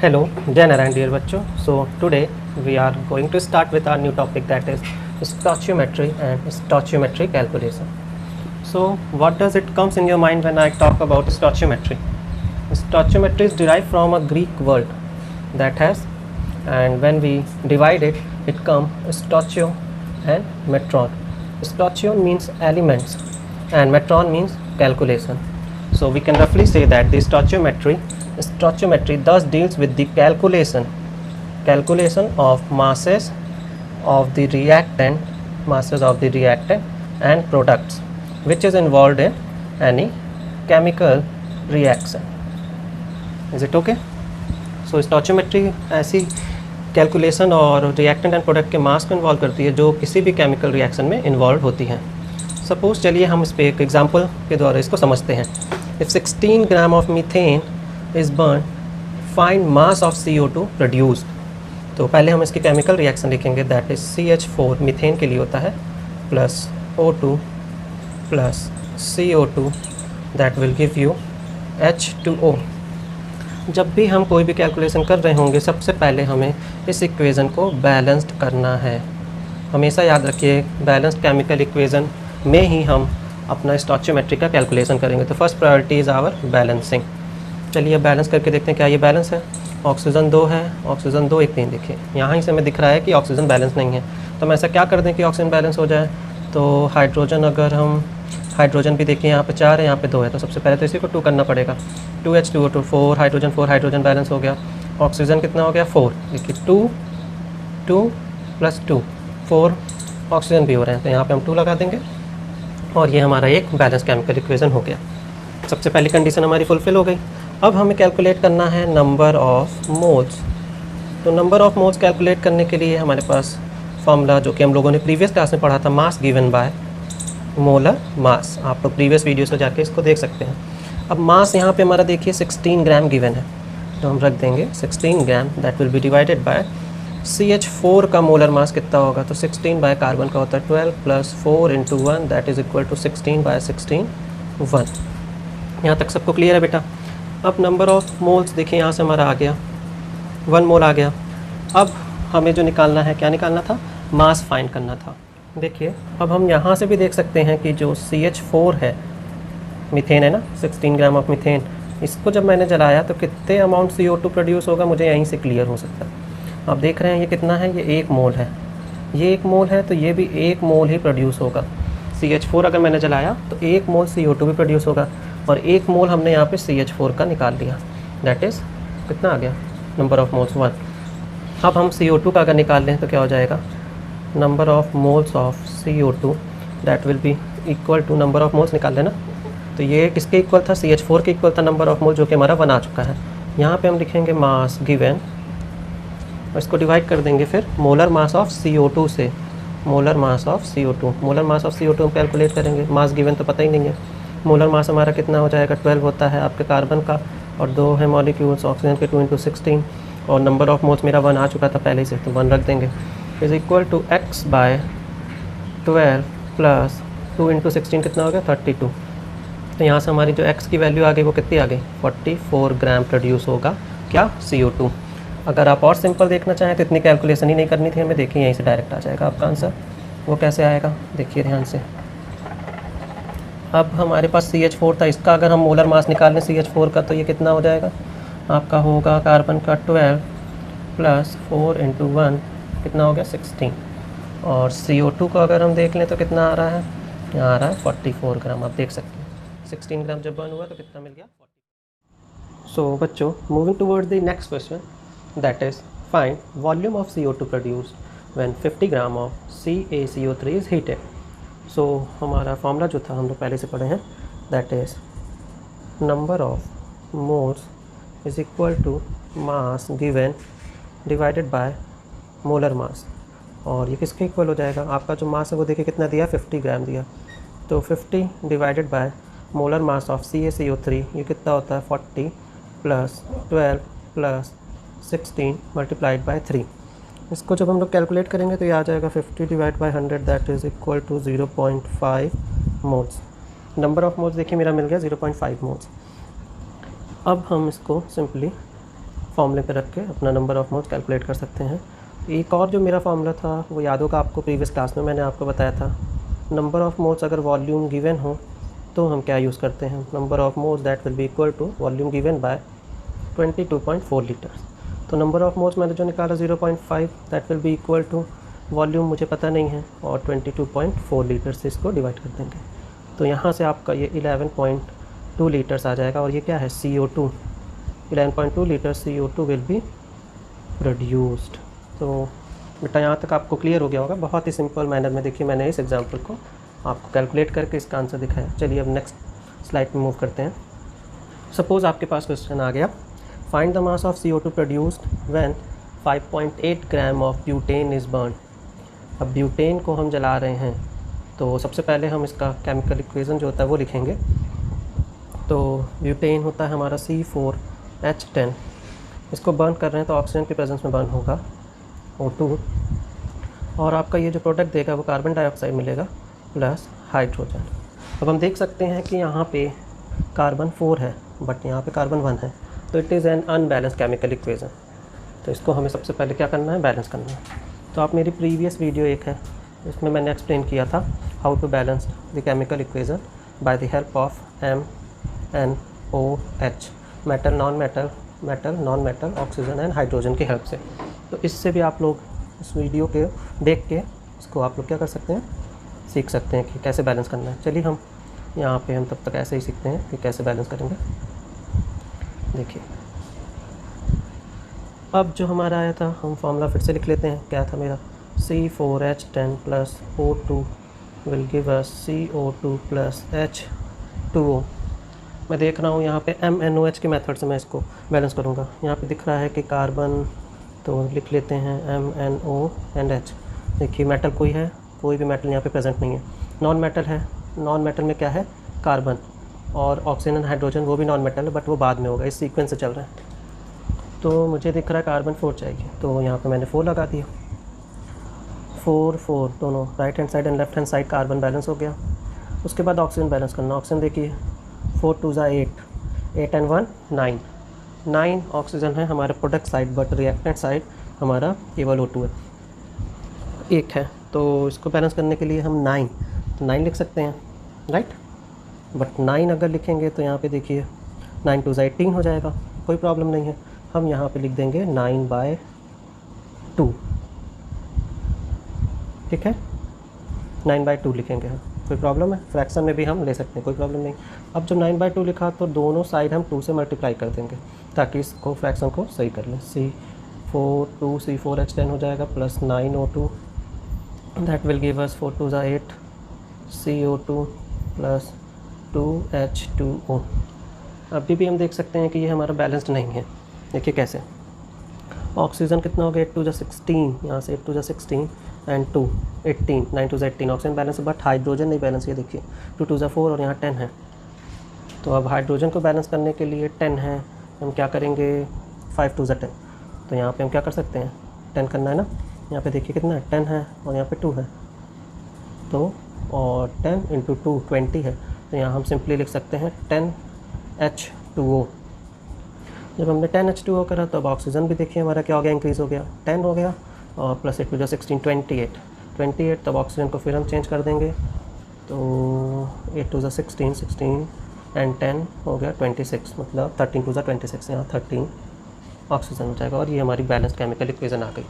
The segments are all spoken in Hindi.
Hello, dear Narayan, dear बच्चों. So today we are going to start with our new topic, that is stoichiometry and stoichiometry calculation. So what does it comes in your mind when I talk about stoichiometry? Stoichiometry is derived from a Greek word that has, and when we divide it, it comes stoichio and metron. Stoichio means elements and metron means calculation. So we can roughly say that the stoichiometry thus deals with the calculation of masses of the reactant and products which is involved in any chemical reaction. Is it okay? So stoichiometry ऐसी कैलकुलेशन और रिएक्टेंट एंड प्रोडक्ट के मास को इन्वॉल्व करती है जो किसी भी केमिकल रिएक्शन में इन्वॉल्व होती हैं. सपोज चलिए हम इस पर एक एग्जांपल के द्वारा इसको समझते हैं. If 16 gram of methane is burn, find mass of CO2 produced. तो पहले हम इसकी केमिकल रिएक्शन लिखेंगे, दैट इज CH4 मीथेन के लिए होता है plus O2 plus CO2 that will give you H2O. जब भी हम कोई भी कैलकुलेशन कर रहे होंगे सबसे पहले हमें इस इक्वेज़न को बैलेंस्ड करना है. हमेशा याद रखिए बैलेंस्ड केमिकल इक्वेज़न में ही हम अपना स्टोइचियोमेट्री का कैलकुलेशन करेंगे. तो first priority is our balancing. चलिए अब बैलेंस करके देखते हैं क्या ये बैलेंस है. ऑक्सीजन 2 है, ऑक्सीजन 2 1 3. देखिए यहाँ ही से हमें दिख रहा है कि ऑक्सीजन बैलेंस नहीं है. तो हम ऐसा क्या कर दें कि ऑक्सीजन बैलेंस हो जाए. तो हाइड्रोजन, अगर हम हाइड्रोजन भी देखिए यहाँ पे 4 है, यहाँ पे 2 है. तो सबसे पहले तो इसी को 2 करना पड़ेगा. 2H2O2 4 हाइड्रोजन बैलेंस हो गया. ऑक्सीजन कितना हो गया 4. देखिए 2 प्लस 2 4 ऑक्सीजन भी हो रहे हैं. तो यहाँ पे हम 2 लगा देंगे और ये हमारा एक बैलेंस केमिकल इक्वेशन हो गया. सबसे पहली कंडीशन हमारी फुलफिल हो गई. अब हमें कैलकुलेट करना है नंबर ऑफ़ मोल्स. तो नंबर ऑफ़ मोल्स कैलकुलेट करने के लिए हमारे पास फॉर्मूला जो कि हम लोगों ने प्रीवियस क्लास में पढ़ा था, मास गिवन बाय मोलर मास. आप लोग प्रीवियस वीडियोस में जाके इसको देख सकते हैं. अब मास यहाँ पे हमारा देखिए 16 ग्राम गिवन है, तो हम रख देंगे 16 ग्राम that will be divided bye CH4 का मोलर मास कितना होगा. तो 16 बाय कार्बन का होता है 12 plus 4 into 1 that is equal to 16 by 16 1. यहाँ तक सबको क्लियर है बेटा. अब नंबर ऑफ़ मोल्स देखिए यहाँ से हमारा आ गया 1 मोल आ गया. अब हमें जो निकालना है, क्या निकालना था, मास फाइंड करना था. देखिए अब हम यहाँ से भी देख सकते हैं कि जो CH4 है, मीथेन है ना, 16 ग्राम ऑफ मीथेन, इसको जब मैंने जलाया तो कितने अमाउंट CO2 प्रोड्यूस होगा मुझे यहीं से क्लियर हो सकता है. आप देख रहे हैं ये कितना है, ये 1 मोल है. ये 1 मोल है तो ये भी 1 मोल ही प्रोड्यूस होगा. CH4 अगर मैंने जलाया तो 1 मोल CO2 भी प्रोड्यूस होगा और 1 मोल हमने यहाँ पे CH4 का निकाल लिया. दैट इज़ कितना आ गया, नंबर ऑफ़ मोल्स 1. अब हम CO2 का अगर निकाल लें तो क्या हो जाएगा, number of moles of CO2 that will be equal to number of moles निकाल लेना. तो ये किसके इक्वल था, CH4 के इक्वल था नंबर ऑफ़ मोल, जो कि हमारा 1 आ चुका है. यहाँ पे हम लिखेंगे मास गिवन और इसको डिवाइड कर देंगे फिर मोलर मास ऑफ CO2 से. मोलर मास ऑफ CO2 हम कैलकुलेट करेंगे. मास गिवन तो पता ही नहीं है. मोलर मास हमारा कितना हो जाएगा, 12 होता है आपके कार्बन का और 2 है मॉलिक्यूल्स ऑक्सीजन के 2 इंटू 16 और नंबर ऑफ़ मोल्स मेरा 1 आ चुका था पहले से, तो 1 रख देंगे. Is equal to x by 12 plus 2 into 16 कितना हो गया 32. तो यहाँ से हमारी जो x की वैल्यू आ गई वो कितनी आ गई, 44 ग्राम प्रोड्यूस होगा क्या, CO2. अगर आप और सिंपल देखना चाहें तो इतनी कैलकुलेशन ही नहीं करनी थी हमें. देखिए यहीं से डायरेक्ट आ जाएगा आपका आंसर. वो कैसे आएगा देखिए ध्यान से. अब हमारे पास CH4 था, इसका अगर हम मोलर मास निकाल लें CH4 का तो ये कितना हो जाएगा आपका, होगा कार्बन का 12 प्लस 4 इंटू 1 कितना हो गया 16. और CO2 का अगर हम देख लें तो कितना आ रहा है, यहाँ आ रहा है 44 ग्राम. आप देख सकते हैं 16 ग्राम जब बर्न हुआ तो कितना मिल गया 40. सो बच्चों, moving towards the next question, that is find volume of CO2 produced when 50 gram of CaCO3 is heated. So हमारा फॉर्मूला जो था हम लोग पहले से पढ़े हैं, that is number of moles is equal to mass given divided by molar mass. और ये किसके इक्वल हो जाएगा, आपका जो मास है वो देखिए कितना दिया, 50 ग्राम दिया. तो 50 divided by molar mass of CaCO3 ये कितना होता है 40 प्लस 12 प्लस 16 मल्टीप्लाइड बाय 3. इसको जब हम लोग कैलकुलेट करेंगे तो ये आ जाएगा 50 divide by 100 that is equal to 0.5 moles. Number of moles देखिए मेरा मिल गया 0.5 मोल्स. अब हम इसको सिंपली फॉर्मूले पे रख के अपना नंबर ऑफ़ मोल्स कैलकुलेट कर सकते हैं। एक और जो मेरा फॉर्मूला था वो याद होगा आपको, प्रीवियस क्लास में मैंने आपको बताया था, नंबर ऑफ़ मोल्स अगर वॉल्यूम गिवन हो तो हम क्या यूज़ करते हैं, number of moles that will be equal to volume given by 22.4 litres. तो नंबर ऑफ़ मोल्स मैंने जो निकाला 0.5 that will be equal to volume मुझे पता नहीं है और 22.4 लीटर से इसको डिवाइड कर देंगे। तो यहाँ से आपका ये 11.2 लीटर्स आ जाएगा और ये क्या है, CO2। 11.2 litre CO2 will be produced. तो बेटा यहाँ तक आपको क्लियर हो गया होगा। बहुत ही सिंपल मैनर में देखिए मैंने इस एग्जांपल को आपको कैलकुलेट करके इसका आंसर दिखाया। चलिए अब नेक्स्ट स्लाइड में मूव करते हैं। सपोज़ आपके पास क्वेश्चन आ गया, find the mass of CO2 produced when 5.8 gram of butane is burn. अब ब्यूटेन को हम जला रहे हैं तो सबसे पहले हम इसका केमिकल इक्वेशन जो होता है वो लिखेंगे। तो ब्यूटेन होता है हमारा C4H10। इसको बर्न कर रहे हैं तो ऑक्सीजन के प्रेजेंस में बर्न होगा O2 और आपका ये जो प्रोडक्ट देगा वो कार्बन डाइऑक्साइड मिलेगा प्लस हाइड्रोजन। अब हम देख सकते हैं कि यहाँ पे कार्बन 4 है बट यहाँ पे कार्बन 1 है, तो it is an unbalance chemical equation. तो इसको हमें सबसे पहले क्या करना है, बैलेंस करना है। तो आप मेरी प्रीवियस वीडियो एक है इसमें मैंने एक्सप्लेन किया था how to balance the chemical equation by the help of MnOH, metal non metal, metal non metal, oxygen and hydrogen की हेल्प से। तो इससे भी आप लोग इस वीडियो के देख के इसको आप लोग क्या कर सकते हैं, सीख सकते हैं कि कैसे बैलेंस करना है। चलिए हम यहाँ पे हम तब तक ऐसे ही सीखते हैं कि कैसे बैलेंस करेंगे। देखिए अब जो हमारा आया था हम फॉर्मूला फिर से लिख लेते हैं। क्या था मेरा, C4H10 plus O2 will give us CO2 plus H2O। मैं देख रहा हूँ यहाँ पे MnOH के मेथड से मैं इसको बैलेंस करूँगा। यहाँ पे दिख रहा है कि कार्बन, तो लिख लेते हैं MnO एंड H। देखिए मेटल कोई है, कोई भी मेटल यहाँ पे प्रेजेंट नहीं है। नॉन मेटल है, नॉन मेटल में क्या है, कार्बन और ऑक्सीजन एंड हाइड्रोजन, वो भी नॉन मेटल है बट वो बाद में होगा, इस सीक्वेंस से चल रहा है। तो मुझे दिख रहा है कार्बन 4 चाहिए, तो यहाँ पे मैंने 4 लगा दिया। 4 दोनों right hand side and left hand side carbon balance हो गया। उसके बाद ऑक्सीजन बैलेंस करना। ऑक्सीजन देखिए 4 2 8, 8 एंड 1 9, 9 ऑक्सीजन है हमारे product side but reactant side हमारा केवल O2 है, 1 है। तो इसको बैलेंस करने के लिए हम 9 लिख सकते हैं राइट, बट 9 अगर लिखेंगे तो यहाँ पे देखिए 9 2 18 हो जाएगा, कोई प्रॉब्लम नहीं है। हम यहाँ पे लिख देंगे 9/2, ठीक है, 9/2 लिखेंगे हम, कोई प्रॉब्लम है। फ्रैक्शन में भी हम ले सकते हैं, कोई प्रॉब्लम नहीं। अब जब 9/2 लिखा तो दोनों साइड हम 2 से मल्टीप्लाई कर देंगे ताकि इसको फ्रैक्शन को सही कर लें। C4H10 हो जाएगा plus 9O2 that will give us 4 2 8 CO2 plus 2H2O। अभी भी हम देख सकते हैं कि ये हमारा बैलेंस्ड नहीं है। देखिए कैसे, ऑक्सीजन कितना हो गया, 8 2 16, यहाँ से 8 2 16 एंड 2 18, 9 2 18 ऑक्सीजन बैलेंस है बट हाइड्रोजन नहीं बैलेंस है। देखिए 2 2 4 और यहाँ 10 है। तो अब हाइड्रोजन को बैलेंस करने के लिए 10 है, हम क्या करेंगे, 5 2 10। तो यहाँ पे हम क्या कर सकते हैं, 10 करना है ना। यहाँ पे देखिए कितना है, 10 है और यहाँ पे 2 है, तो और 10 इंटू 2 20 है। तो यहाँ हम सिंपली लिख सकते हैं 10H2O। जब हमने 10H2O करा तो अब ऑक्सीजन भी देखिए हमारा क्या हो गया, इंक्रीज़ हो गया, 10 हो गया और प्लस 8 2 16 28। तब ऑक्सीजन को फिर हम चेंज कर देंगे, तो 8 2 16 एंड 10 हो गया 26, मतलब 13 2 26, यहाँ 13 ऑक्सीजन हो जाएगा। और ये हमारी बैलेंस केमिकल इक्वेशन आ गई।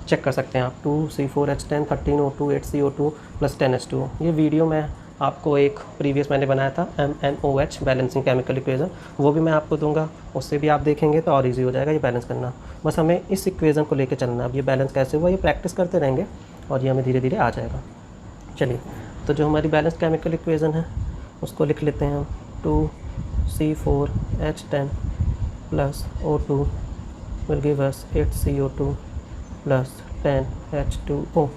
चेक कर सकते हैं आप, 2C4H10 13O2 8CO2 plus 10H2O। ये वीडियो मैं आपको एक प्रीवियस मैंने बनाया था MnOH बैलेंसिंग केमिकल इक्वेशन, वो भी मैं आपको दूंगा, उससे भी आप देखेंगे तो और इजी हो जाएगा ये बैलेंस करना। बस हमें इस इक्वेशन को लेकर चलना। अब ये बैलेंस कैसे हुआ ये प्रैक्टिस करते रहेंगे और ये हमें धीरे धीरे आ जाएगा। चलिए, तो जो हमारी बैलेंस केमिकल इक्वेशन है उसको लिख लेते हैं हम, 2C4H10 plus O2 will give us 8CO2 plus 10H2O।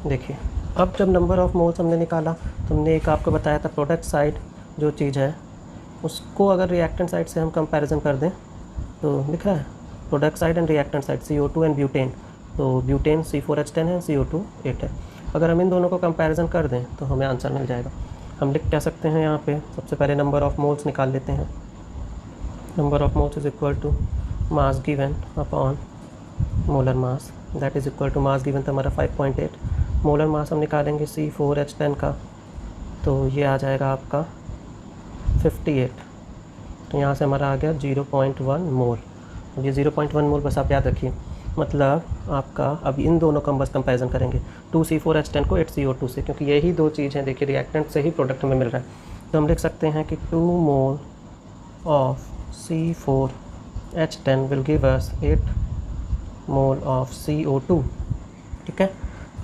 देखिए अब जब नंबर ऑफ़ मोल्स हमने निकाला तो हमने एक आपको बताया था प्रोडक्ट साइड जो चीज़ है उसको अगर रिएक्टेंट साइड से हम कंपैरिजन कर दें तो लिख रहा है product side and reactant side CO2 and butane. तो ब्यूटेन C4H10 है, CO2 8 है। अगर हम इन दोनों को कंपैरिजन कर दें तो हमें आंसर मिल जाएगा। हम लिख क्या सकते हैं यहाँ पे, सबसे पहले नंबर ऑफ़ मोल्स निकाल लेते हैं। Number of moles is equal to mass given upon molar mass, that is equal to mass given था हमारा 5.8, मोलर मास हम निकालेंगे C4H10 का, तो ये आ जाएगा आपका 58। तो यहाँ से हमारा आ गया 0.1 मोल। ये 0.1 मोल बस आप याद रखिए, मतलब आपका अब इन दोनों का हम बस कंपेरिजन करेंगे 2C4H10 को 8CO2 से, क्योंकि यही दो चीज़ हैं, देखिए रिएक्टेंट से ही प्रोडक्ट हमें मिल रहा है। तो हम लिख सकते हैं कि 2 mole of C4H10 will give us 8 mole of CO2। ठीक है,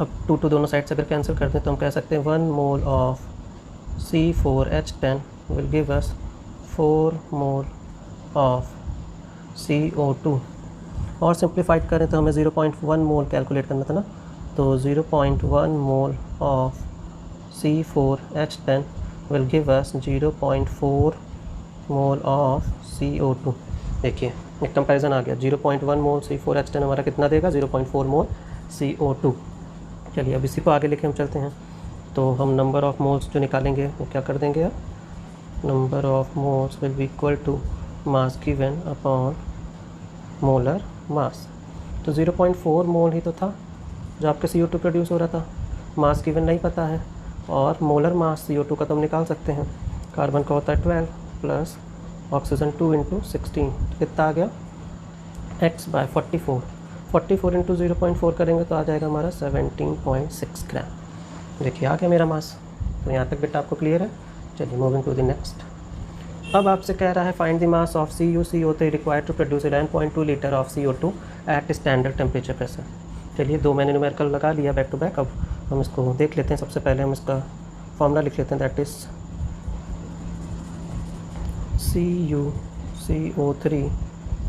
अब 2 दोनों साइड से अगर कैंसिल कर दें तो हम कह सकते हैं 1 mole of C4H10 will give us 4 mole of CO2। और सिंप्लीफाइड करें तो हमें 0.1 मोल कैलकुलेट करना था ना, तो 0.1 mole of C4H10 will give us 0.4 mole of CO2। देखिए एक कंपैरिजन आ गया, 0.1 मोल C4H10 हमारा कितना देगा, 0.4 मोल CO2। चलिए अब इसी को आगे लेके हम चलते हैं। तो हम नंबर ऑफ़ मोल्स जो निकालेंगे वो क्या कर देंगे, अब number of moles will be equal to mass given upon molar mass. तो 0.4 मोल ही तो था जो आपके CO2 प्रोड्यूस हो रहा था, मास गिवन नहीं पता है, और मोलर मास CO2 का तो हम निकाल सकते हैं। कार्बन का होता है 12 प्लस ऑक्सीजन 2 इंटू 16, कितना आ गया x/44। 44 इंटू 0.4 करेंगे तो आ जाएगा हमारा 17.6 ग्राम। देखिए आ गया मेरा मास। तो यहाँ तक बेटा आपको क्लियर है। चलिए मूविंग टू द नेक्स्ट। अब आपसे कह रहा है find the mass of CuCO3 required to produce 11.2 litre of CO2 at standard temperature pressure. चलिए दो मैंने न्यूमेरिकल लगा लिया बैक टू बैक। अब हम इसको देख लेते हैं। सबसे पहले हम इसका फॉर्मूला लिख लेते हैं, that is CuCO3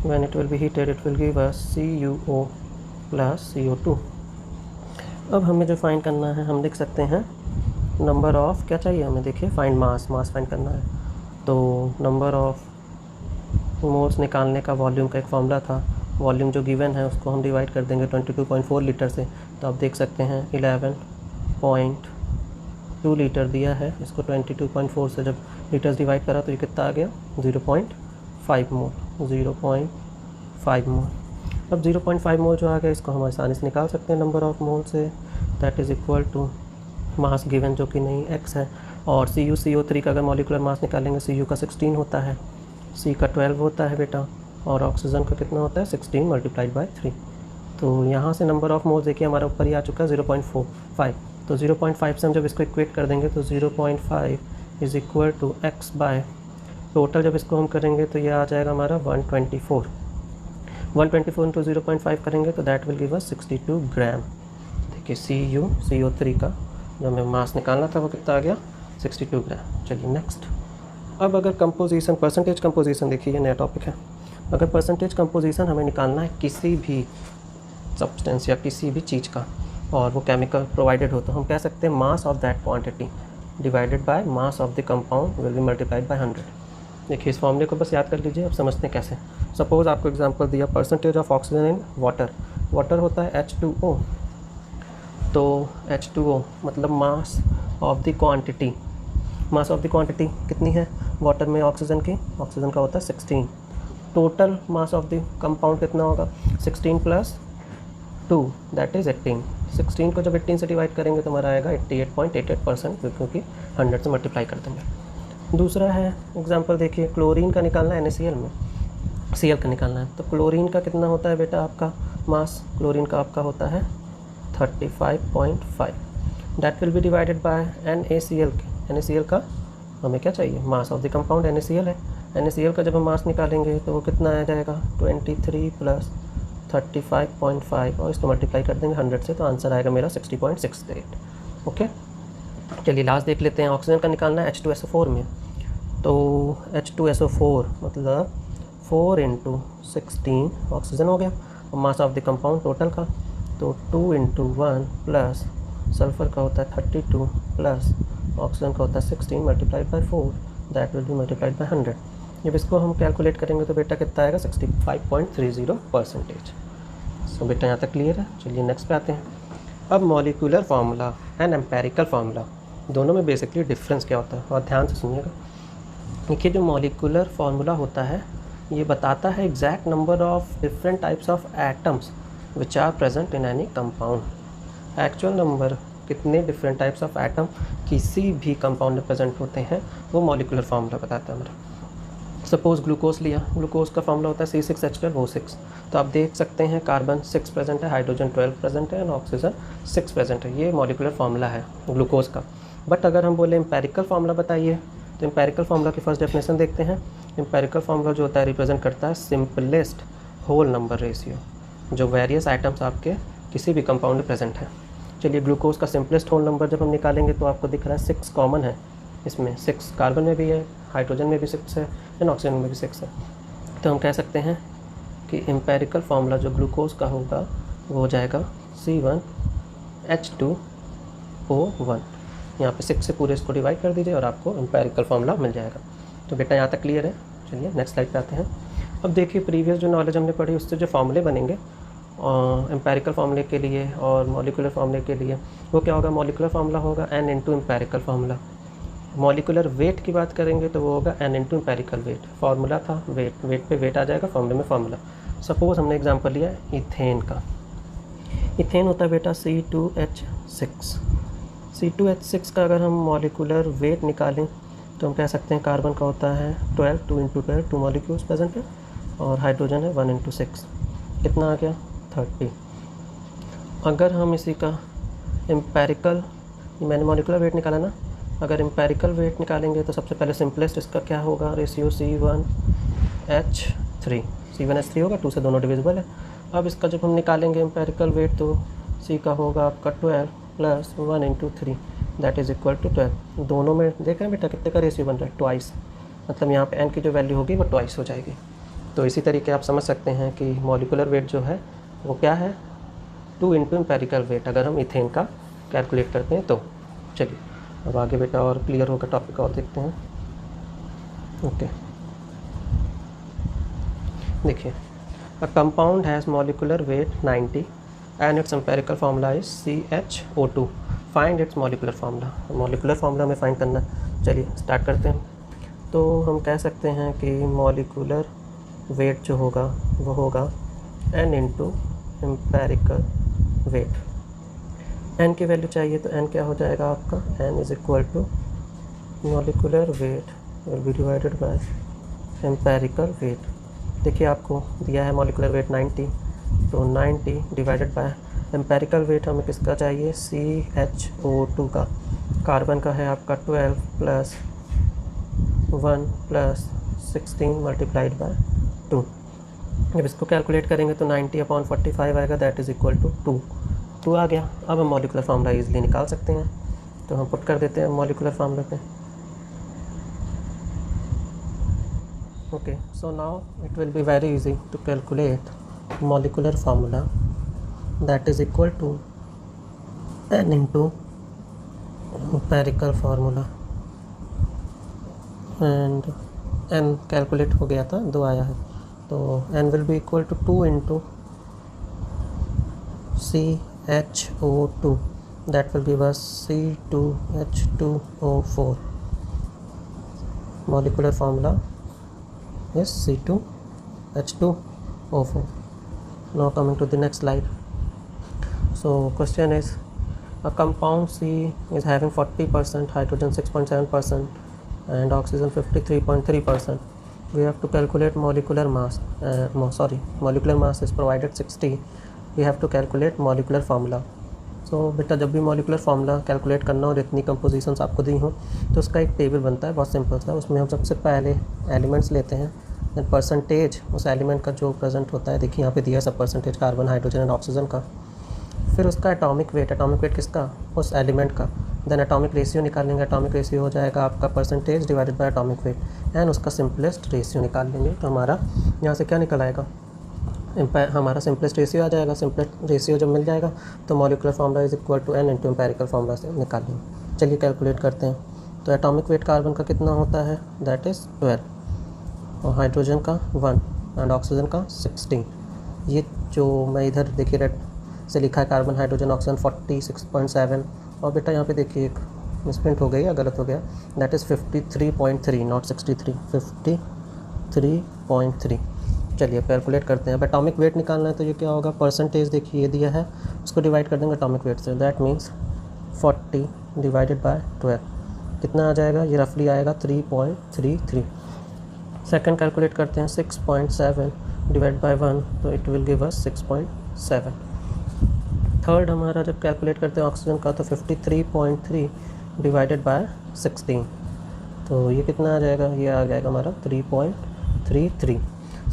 when it will be heated it will give us CuO plus CO2। अब हमें जो फाइंड करना है हम लिख सकते हैं नंबर ऑफ़, क्या चाहिए हमें, देखिए फाइंड मास फाइंड करना है। तो नंबर ऑफ़ मोल्स निकालने का वॉल्यूम का एक फॉर्मूला था, वॉल्यूम जो गिवन है उसको हम डिवाइड कर देंगे 22.4 लीटर से। तो आप देख सकते हैं 11.2 लीटर दिया है, इसको 22.4 से जब लीटर्स डिवाइड करा तो ये कितना आ गया 0.5 मोल। 0.5 मोल। अब 0.5 मोल जो आ गया इसको हम आसानी से निकाल सकते हैं नंबर ऑफ़ मोल से, that is equal to mass given जो कि नहीं x है, और CuCO3 का अगर मॉलिकुलर मास निकालेंगे Cu का 16 होता है, C का 12 होता है बेटा, और ऑक्सीजन का कितना होता है 16 मल्टीप्लाइड बाय 3। तो यहाँ से नंबर ऑफ़ मोल्स देखिए हमारा ऊपर ही आ चुका है 0.45। तो 0.5 से हम जब इसको इक्वेट कर देंगे तो 0.5 is equal to x by total, जब इसको हम करेंगे तो ये आ जाएगा हमारा 124 इंटू 0.5 करेंगे तो दैट विल गिव अस 62 ग्राम। देखिए CuCO3 का जो हमें मास निकालना था वो कितना आ गया 62 ग्राम। चलिए नेक्स्ट। अब अगर कंपोजिशन परसेंटेज कंपोजिशन, देखिए ये नया टॉपिक है। अगर परसेंटेज कंपोजिशन हमें निकालना है किसी भी सब्सटेंस या किसी भी चीज़ का और वो केमिकल प्रोवाइडेड हो, तो हम कह सकते हैं mass of that quantity divided by mass of the compound will be multiplied by 100। देखिए इस फॉर्मूले को बस याद कर लीजिए। अब समझते हैं कैसे। सपोज़ आपको एग्जांपल दिया percentage of oxygen in water, water होता है H2O, तो H2O मतलब mass of the quantity, mass of the quantity कितनी है वाटर में ऑक्सीजन की, ऑक्सीजन का होता है 16। Total mass of the compound कितना होगा 16 प्लस 2 दैट इज़ 18। 16 को जब 18 से डिवाइड करेंगे तो हमारा आएगा 88.88%, क्योंकि 100 से मल्टीप्लाई कर देंगे। दूसरा है एग्जांपल देखिए, क्लोरीन का निकालना है NaCl में, Cl का निकालना है। तो क्लोरीन का कितना होता है बेटा आपका मास, क्लोरीन का आपका होता है 35.5, that will be divided bye NaCl के। NaCl का हमें क्या चाहिए, mass of the compound NaCl है। NaCl का जब हम मास निकालेंगे तो वो कितना आ जाएगा 23 प्लस 35.5, और इसको मल्टीप्लाई कर देंगे 100 से, तो आंसर आएगा मेरा 60.68। ओके चलिए लास्ट देख लेते हैं। ऑक्सीजन का निकालना है H2SO4 में, तो H2SO4 मतलब 4 इंटू 16 ऑक्सीजन हो गया, और mass of the compound total का तो 2 इंटू 1 प्लस सल्फ़र का होता है 32 प्लस ऑक्सीजन का होता है 16 multiplied by 4, that will B multiplied by 100। जब इसको हम कैलकुलेट करेंगे तो बेटा कितना आएगा 65.30%। सो बेटा यहाँ तक क्लियर है। चलिए नेक्स्ट पे आते हैं। अब molecular formula and empirical formula. दोनों में बेसिकली डिफरेंस क्या होता है, और ध्यान से सुनिएगा। देखिए जो मॉलिक्यूलर फार्मूला होता है ये बताता है exact number of different types of atoms which are present in any compound. Actual number कितने डिफरेंट टाइप्स ऑफ एटम किसी भी कंपाउंड में प्रेजेंट होते हैं वो मॉलिक्यूलर फार्मूला बताता है हमारा। सपोज ग्लूकोज लिया, ग्लूकोज का फार्मूला होता है C6H12O6। तो आप देख सकते हैं कार्बन 6 प्रेजेंट है, हाइड्रोजन 12 प्रेजेंट है, और ऑक्सीजन 6 प्रेजेंट है। ये मॉलिक्यूलर फार्मूला है ग्लूकोज का। बट अगर हम बोले एम्पेरिकल फार्मूला बताइए, तो एम्पेरिकल फार्मूला की फर्स्ट डेफिनेशन देखते हैं। एम्पेरिकल फार्मूला जो होता है रिप्रेजेंट करता है सिंपलेस्ट होल नंबर रेशियो, जो वेरियस आइटम्स आपके किसी भी कंपाउंड में प्रेजेंट है। चलिए ग्लूकोज का सिंपलेस्ट होल नंबर जब हम निकालेंगे तो आपको दिख रहा है 6 कॉमन है इसमें। 6 कार्बन में भी है, हाइड्रोजन में भी 6 है, एंड ऑक्सीजन में भी 6 है। तो हम कह सकते हैं कि एम्पेरिकल फार्मूला जो ग्लूकोज का होगा वो हो जाएगा C1H2O1। यहाँ पे 6 से पूरे इसको डिवाइड कर दीजिए और आपको एम्पेरिकल फार्मूला मिल जाएगा। तो बेटा यहाँ तक क्लियर है। चलिए नेक्स्ट स्लाइड पे आते हैं। अब देखिए प्रीवियस जो नॉलेज हमने पढ़ी उससे जो फार्मूले बनेंगे एम्पेरिकल फार्मूले के लिए और मॉलिक्यूलर फार्मूले के लिए, वो क्या होगा, मॉलिक्यूलर फार्मूला होगा n into empirical formula. Molecular weight की बात करेंगे तो वो होगा n into empirical weight. Formula था वेट, वेट पे वेट आ जाएगा, फार्मूले में फार्मूला। सपोज हमने एग्जांपल लिया इथेन का। इथेन होता है बेटा C2H6। C2H6 का अगर हम मॉलिक्यूलर वेट निकालें तो हम कह सकते हैं कार्बन का होता है 12, 2 इंटू 12, 2 मॉलिक्यूल्स प्रेजेंट है, और हाइड्रोजन है 1 इंटू 6। कितना आ गया 30। अगर हम इसी का एम्पेरिकल, मैंने मॉलिक्यूलर वेट निकाला ना, अगर एम्पेरिकल वेट निकालेंगे तो सबसे पहले सिंपलेस्ट इसका क्या होगा, रेशियो C1H3। C1H3 होगा, 2 से दोनों डिविजिबल है। अब इसका जब हम निकालेंगे एम्पेरिकल वेट तो C का होगा आपका 12 plus 1 into 3 that is equal to 12। दोनों में देख रहे हैं बेटा कितने का रेशियो बन रहा है, ट्वाइस। मतलब यहाँ पे n की जो वैल्यू होगी वो ट्वाइस हो जाएगी। तो इसी तरीके आप समझ सकते हैं कि मॉलिक्यूलर वेट जो है वो क्या है, 2 इंटू एम्पेरिकल वेट, अगर हम इथेन का कैलकुलेट करते हैं तो। चलिए अब आगे बेटा और क्लियर होगा टॉपिक और देखते हैं। ओके देखिए, a compound has molecular weight 90 and it's empirical formula is CHO2। Find its molecular formula. Molecular formula हमें फाइंड करना है। चलिए स्टार्ट करते हैं। तो हम कह सकते हैं कि मॉलिक्यूलर वेट जो होगा वो होगा n into empirical weight. n की वैल्यू चाहिए तो n क्या हो जाएगा आपका, n is equal to molecular weight will be divided by empirical weight. देखिए आपको दिया है मॉलिक्यूलर वेट 90, तो 90 डिवाइडेड बाय एम्पेरिकल वेट हमें किसका चाहिए, CHO2 का। कार्बन का है आपका 12 प्लस 1 प्लस 16 मल्टीप्लाइड बाय 2। जब इसको कैलकुलेट करेंगे तो 90/45 आएगा, दैट इज़ इक्वल टू 2 आ गया। अब हम मॉलिक्यूलर फार्मूला ईजिली निकाल सकते हैं, तो हम पुट कर देते हैं मॉलिक्यूलर फार्मूला पे। Okay, so now it will be very easy to calculate molecular formula, that is equal to n into empirical formula, and n calculate हो गया था, 2 आया है, तो n will be equal to 2 into CHO2 that will give us C2H2O4. molecular formula is C2H2O4. Now coming to the next slide. So question is, a compound C is having 40%, hydrogen 6.7% and oxygen 53.3%. We have to calculate molecular mass. Molecular mass is provided 60. We have to calculate molecular formula. So बेटा जब भी molecular formula कैलकुलेट करना और इतनी कंपोजिशंस आपको दी हो तो उसका एक टेबल बनता है, बहुत सिंपल सा। उसमें हम सबसे पहले एलिमेंट्स लेते हैं, देन परसेंटेज उस एलिमेंट का जो प्रेजेंट होता है, देखिए यहाँ पे दिया सब percentage carbon, hydrogen and oxygen का। फिर उसका एटॉमिक वेट किसका, उस एलिमेंट का। देन एटॉमिक रेशियो निकालेंगे, एटॉमिक रेशियो हो जाएगा आपका percentage divided by atomic weight, and उसका सिंपलेस्ट रेशियो निकाल लेंगे। तो हमारा यहाँ से क्या निकल आएगा, हमारा सिंपलेस्ट रेशियो आ जाएगा। सिंपलेस्ट रेशियो जब मिल जाएगा तो molecular formula is equal to n into empirical formula से निकाल लेंगे। चलिए कैलकुलेट करते हैं। तो एटॉमिक वेट कार्बन का कितना होता है, दैट इज़ 12, और हाइड्रोजन का 1 एंड ऑक्सीजन का 16। ये जो मैं इधर देखिए रेड से लिखा है कार्बन, हाइड्रोजन, ऑक्सीजन 46.7। और बेटा यहाँ पे देखिए एक मिसप्रिंट हो गई या गलत हो गया, दैट इज़ 53.3 नॉट 63, 53.3। चलिए कैलकुलेट करते हैं। अब एटॉमिक वेट निकालना है तो ये क्या होगा, परसेंटेज देखिए ये दिया है, उसको डिवाइड कर देंगे एटॉमिक वेट से, दैट मीन्स 40 डिवाइडेड बाय 12 कितना आ जाएगा, ये रफली आएगा 3.33। सेकंड कैलकुलेट करते हैं, 6.7 डिवाइड बाय 1 तो it will give us 6.7। Third हमारा जब कैलकुलेट करते हैं ऑक्सीजन का तो 53.3 डिवाइडेड बाय 16 तो ये कितना आ जाएगा, ये आ जाएगा हमारा 3.33।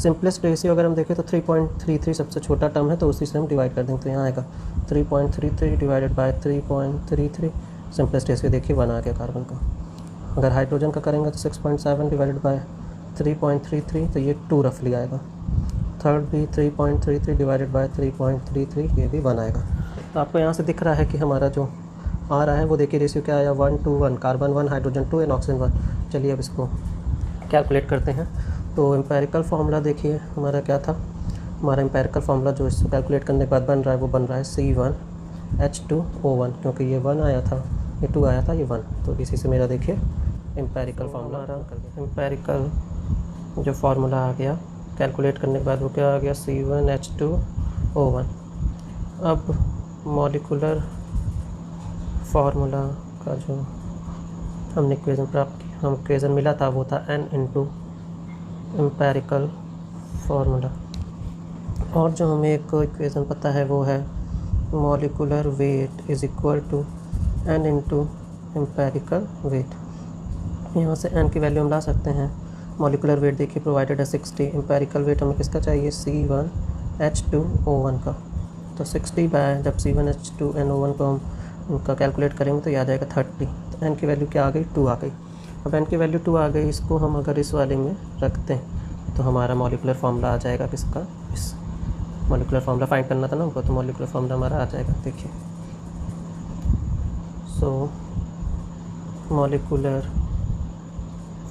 सिंपलेस्ट रेशियो अगर हम देखें तो 3.33 सबसे छोटा टर्म है तो उसी से हम डिवाइड कर देंगे, तो यहाँ आएगा 3.33 डिवाइडेड बाय 3.33। सिंपलेस्ट रेशियो देखिए 1 आ गया कार्बन का। अगर हाइड्रोजन का करेंगे तो 6.7 डिवाइडेड बाय 3.33 तो ये 2 रफली आएगा। थर्ड भी 3.33 डिवाइडेड बाय 3.33 ये भी 1 आएगा। तो आपको यहाँ से दिख रहा है कि हमारा जो आ रहा है वो देखिए रेशियो क्या आया, 1 to 1, carbon 1 hydrogen 2 and oxygen 1। चलिए अब इसको कैलकुलेट करते हैं। तो एम्पेरिकल फार्मूला देखिए हमारा क्या था, हमारा एम्पेरिकल फार्मूला जो इसको कैलकुलेट करने के बाद बन रहा है वो बन रहा है C1H2O1, क्योंकि ये 1 आया था, ये 2 आया था, ये 1, तो इसी से मेरा देखिए एम्पेरिकल फार्मूला एम्पेरिकल जो फार्मूला आ गया कैलकुलेट करने के बाद वो क्या आ गया, C1H2O1। अब मॉलिकुलर फार्मूला का जो हमने इक्वेशन प्राप्त की, हम इक्वेशन मिला था वो था N इंटू एम्पेरिकल फार्मूला, और जो हमें एक इक्वेशन पता है वो है molecular weight is equal to N into empirical weight. यहाँ से N की वैल्यू हम ला सकते हैं। मॉलिकुलर वेट देखिए प्रोवाइडेड है 60, एम्पेरिकल वेट हमें किसका चाहिए, C1H2O1 का, तो 60 बाय जब C1H2NO1 को हम उनका कैलकुलेट करेंगे तो याद आएगा 30, तो N की वैल्यू क्या आ गई, 2 आ गई। अब N की वैल्यू 2 आ गई, इसको हम अगर इस वाले में रखते हैं तो हमारा मॉलिकुलर फार्मूला आ जाएगा किसका, इस मॉलिकुलर फार्मूला फाइंड करना था ना हमको, तो मॉलिकुलर फार्मूला हमारा आ जाएगा देखिए। So molecular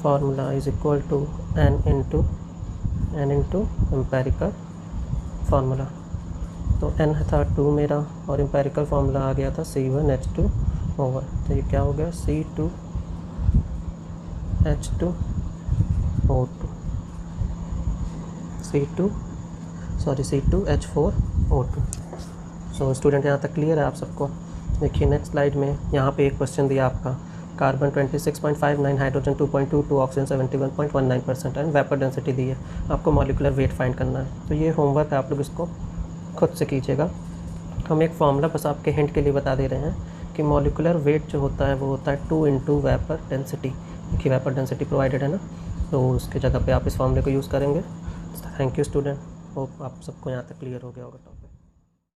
formula is equal to N into empirical formula. तो N था 2 मेरा और एम्पेरिकल फार्मूला आ गया था C1H2O1, तो ये क्या हो गया, C2H4O2। सो स्टूडेंट यहाँ तक क्लियर है आप सबको। देखिए नेक्स्ट स्लाइड में यहाँ पे एक क्वेश्चन दिया आपका, carbon 26.59, hydrogen 2.22, oxygen 71.19% and vapour density दी है, आपको मॉलिकुलर वेट फाइंड करना है। तो ये होमवर्क है, आप लोग इसको खुद से कीजिएगा। हम एक फार्मूला बस आपके हिंट के लिए बता दे रहे हैं कि मॉलिकुलर वेट जो होता है वो होता है 2 इंटू वेपर डेंसिटी। देखिए वेपर डेंसिटी प्रोवाइडेड है ना, तो उसके जगह पे आप इस फार्मूले को यूज़ करेंगे। थैंक यू स्टूडेंट, होप आप सबको यहाँ तक क्लियर हो गया होगा टॉपिक।